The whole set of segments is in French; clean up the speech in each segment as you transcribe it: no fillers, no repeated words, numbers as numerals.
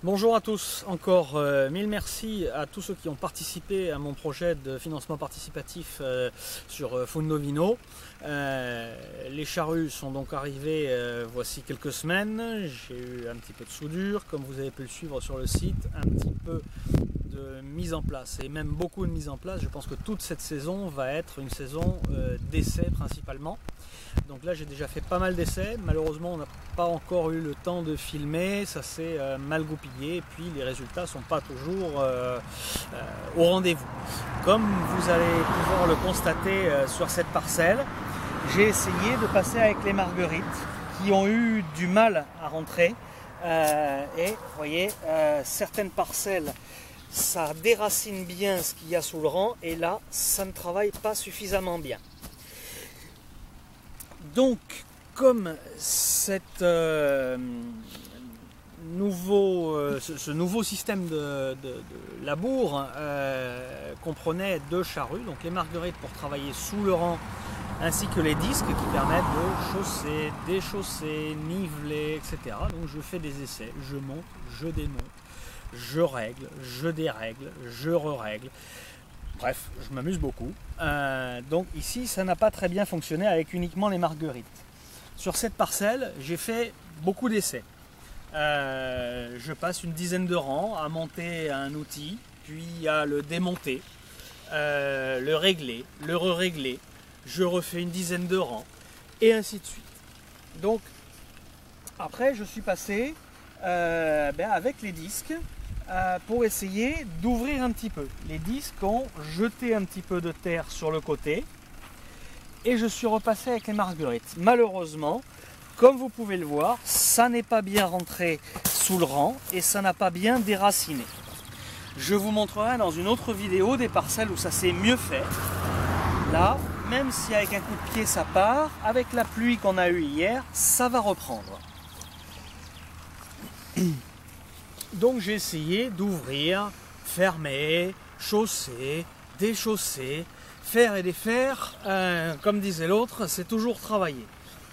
Bonjour à tous, encore mille merci à tous ceux qui ont participé à mon projet de financement participatif sur Fundovino. Les charrues sont donc arrivées voici quelques semaines. J'ai eu un petit peu de soudure, comme vous avez pu le suivre sur le site, un petit peu de mise en place et même beaucoup de mise en place. Je pense que toute cette saison va être une saison d'essais principalement. Donc là j'ai déjà fait pas mal d'essais, malheureusement on n'a pas encore eu le temps de filmer, ça s'est mal goupillé et puis les résultats ne sont pas toujours au rendez-vous. Comme vous allez pouvoir le constater sur cette parcelle, j'ai essayé de passer avec les marguerites qui ont eu du mal à rentrer et vous voyez certaines parcelles ça déracine bien ce qu'il y a sous le rang et là ça ne travaille pas suffisamment bien. Donc, comme ce nouveau système de labour comprenait deux charrues, donc les marguerites pour travailler sous le rang, ainsi que les disques qui permettent de chausser, déchausser, niveler, etc. Donc je fais des essais, je monte, je démonte, je règle, je dérègle, je re-règle. Bref, je m'amuse beaucoup. Donc ici, ça n'a pas très bien fonctionné avec uniquement les marguerites. Sur cette parcelle, j'ai fait beaucoup d'essais. Je passe une dizaine de rangs à monter un outil, puis à le démonter, le régler, le re-régler. Je refais une dizaine de rangs, et ainsi de suite. Donc, après, je suis passé avec les disques, pour essayer d'ouvrir un petit peu. Les disques ont jeté un petit peu de terre sur le côté et je suis repassé avec les marguerites. Malheureusement, comme vous pouvez le voir, ça n'est pas bien rentré sous le rang et ça n'a pas bien déraciné. Je vous montrerai dans une autre vidéo des parcelles où ça s'est mieux fait. Là, même si avec un coup de pied ça part, avec la pluie qu'on a eue hier, ça va reprendre. Donc j'ai essayé d'ouvrir, fermer, chausser, déchausser, faire et défaire, comme disait l'autre, c'est toujours travailler.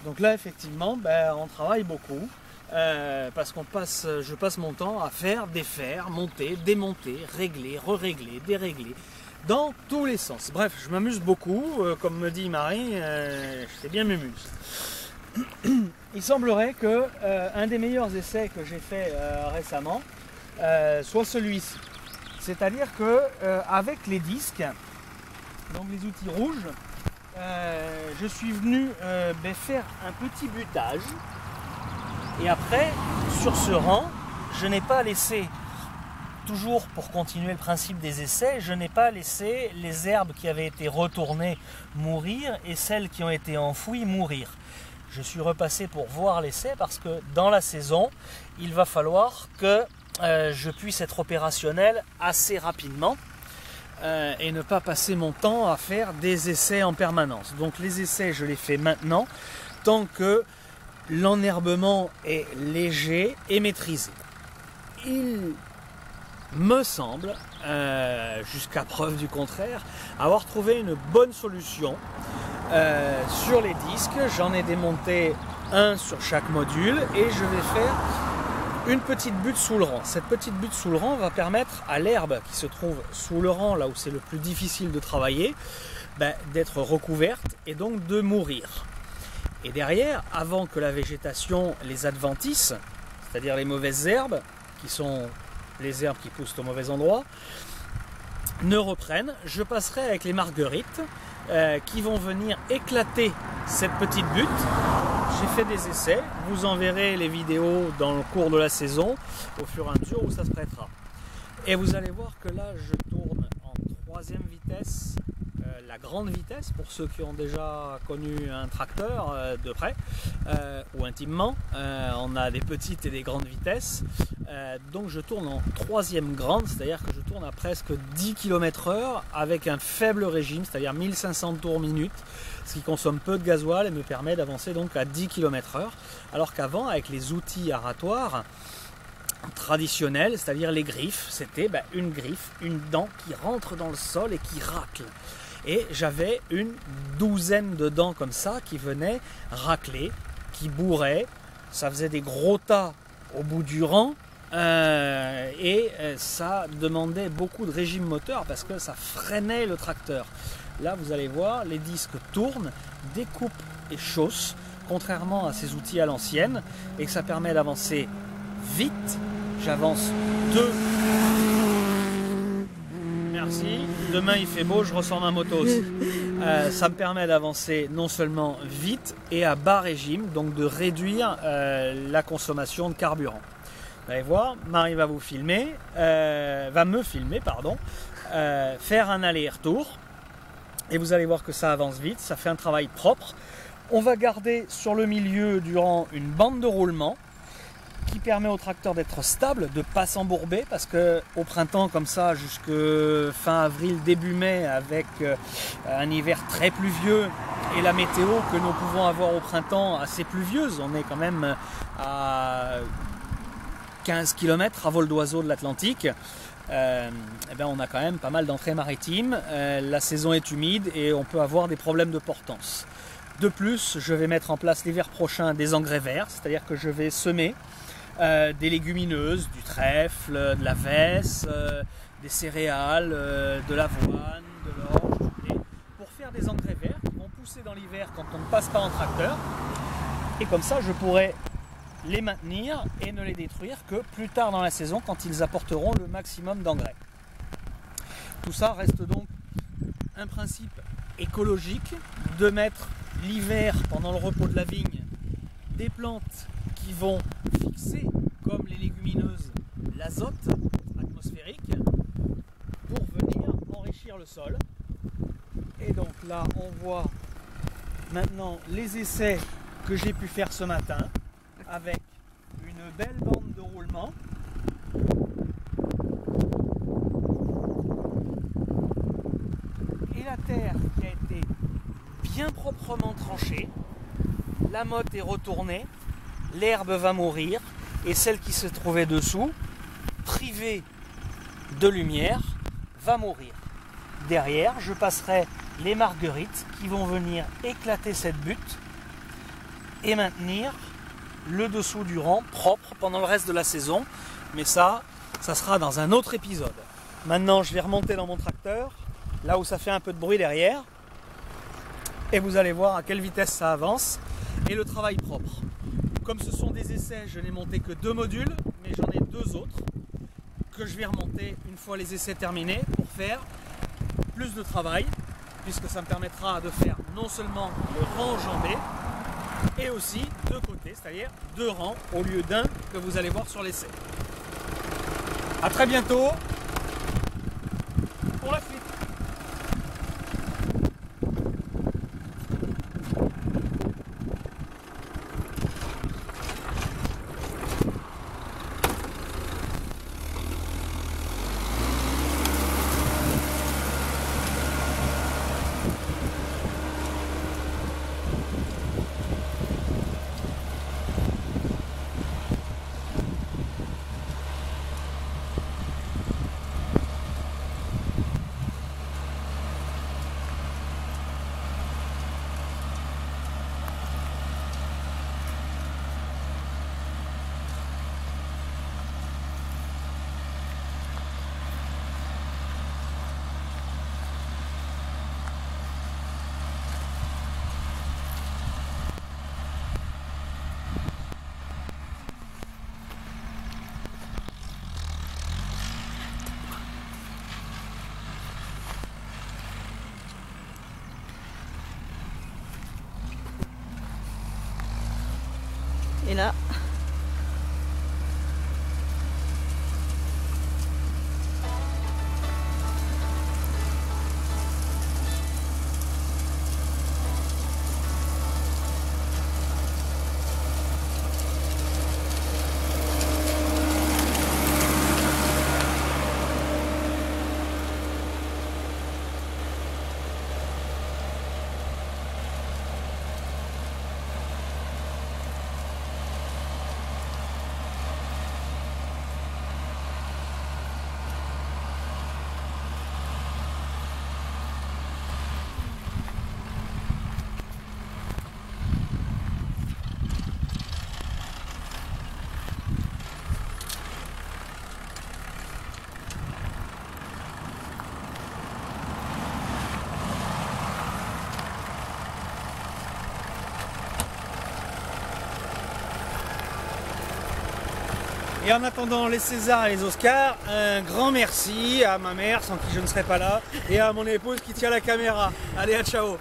Donc là effectivement, on travaille beaucoup, parce je passe mon temps à faire, défaire, monter, démonter, régler, re-régler, dérégler, dans tous les sens. Bref, je m'amuse beaucoup, comme me dit Marie, je sais bien m'amuse. Il semblerait que un des meilleurs essais que j'ai fait récemment soit celui-ci. C'est-à-dire que avec les disques, donc les outils rouges, je suis venu faire un petit butage. Et après, sur ce rang, je n'ai pas laissé, toujours pour continuer le principe des essais, je n'ai pas laissé les herbes qui avaient été retournées mourir et celles qui ont été enfouies mourir. Je suis repassé pour voir l'essai parce que dans la saison, il va falloir que je puisse être opérationnel assez rapidement et ne pas passer mon temps à faire des essais en permanence. Donc les essais, je les fais maintenant tant que l'enherbement est léger et maîtrisé. Il me semble, jusqu'à preuve du contraire, avoir trouvé une bonne solution. Sur les disques, j'en ai démonté un sur chaque module et je vais faire une petite butte sous le rang. Cette petite butte sous le rang va permettre à l'herbe qui se trouve sous le rang, là où c'est le plus difficile de travailler, d'être recouverte et donc de mourir. Et derrière, avant que la végétation les adventice, c'est-à-dire les mauvaises herbes, qui sont les herbes qui poussent au mauvais endroit, ne reprennent, je passerai avec les marguerites qui vont venir éclater cette petite butte. J'ai fait des essais, vous en verrez les vidéos dans le cours de la saison, au fur et à mesure où ça se prêtera. Et vous allez voir que là je tourne en troisième vitesse, la grande vitesse pour ceux qui ont déjà connu un tracteur de près ou intimement. On a des petites et des grandes vitesses. Donc je tourne en troisième grande, c'est-à-dire que je tourne à presque 10 km/h avec un faible régime, c'est-à-dire 1500 tours minute, ce qui consomme peu de gasoil et me permet d'avancer donc à 10 km/h, alors qu'avant, avec les outils aratoires traditionnels, c'est-à-dire les griffes, c'était une griffe, une dent qui rentre dans le sol et qui racle. Et j'avais une douzaine de dents comme ça qui venaient racler, qui bourraient, ça faisait des gros tas au bout du rang, ça demandait beaucoup de régime moteur parce que ça freinait le tracteur. Là vous allez voir, les disques tournent, découpent et chaussent, contrairement à ces outils à l'ancienne, et que ça permet d'avancer vite. J'avance 2. Merci. Demain il fait beau, je ressors ma moto aussi. Ça me permet d'avancer non seulement vite et à bas régime, donc de réduire la consommation de carburant. Vous allez voir, Marie va me filmer, faire un aller-retour. Et vous allez voir que ça avance vite, ça fait un travail propre. On va garder sur le milieu du rang une bande de roulement qui permet au tracteur d'être stable, de ne pas s'embourber, parce qu'au printemps comme ça, jusque fin avril, début mai, avec un hiver très pluvieux et la météo que nous pouvons avoir au printemps assez pluvieuse, on est quand même à 15 km à vol d'oiseau de l'Atlantique, on a quand même pas mal d'entrées maritimes, la saison est humide et on peut avoir des problèmes de portance. De plus, je vais mettre en place l'hiver prochain des engrais verts, c'est-à-dire que je vais semer des légumineuses, du trèfle, de la vesse, des céréales, de l'avoine, de l'orge, du blé, pour faire des engrais verts qui vont pousser dans l'hiver quand on ne passe pas en tracteur. Et comme ça, je pourrai les maintenir et ne les détruire que plus tard dans la saison quand ils apporteront le maximum d'engrais. Tout ça reste donc un principe écologique de mettre l'hiver pendant le repos de la vigne des plantes qui vont fixer, comme les légumineuses, l'azote atmosphérique pour venir enrichir le sol. Et donc là on voit maintenant les essais que j'ai pu faire ce matin avec une belle bande de roulement. Et la terre qui a été bien proprement tranchée, la motte est retournée, l'herbe va mourir et celle qui se trouvait dessous, privée de lumière, va mourir. Derrière, je passerai les marguerites qui vont venir éclater cette butte et maintenir le dessous du rang propre pendant le reste de la saison. Mais ça sera dans un autre épisode. Maintenant, je vais remonter dans mon tracteur, là où ça fait un peu de bruit derrière. Et vous allez voir à quelle vitesse ça avance et le travail propre. Comme ce sont des essais, je n'ai monté que 2 modules, mais j'en ai 2 autres que je vais remonter une fois les essais terminés pour faire plus de travail, puisque ça me permettra de faire non seulement le rang enjambé, et aussi 2 côtés, c'est-à-dire 2 rangs au lieu d'1 que vous allez voir sur l'essai. A très bientôt pour la suite. Et là, Et en attendant les Césars et les Oscars, un grand merci à ma mère, sans qui je ne serais pas là, et à mon épouse qui tient la caméra. Allez, à ciao.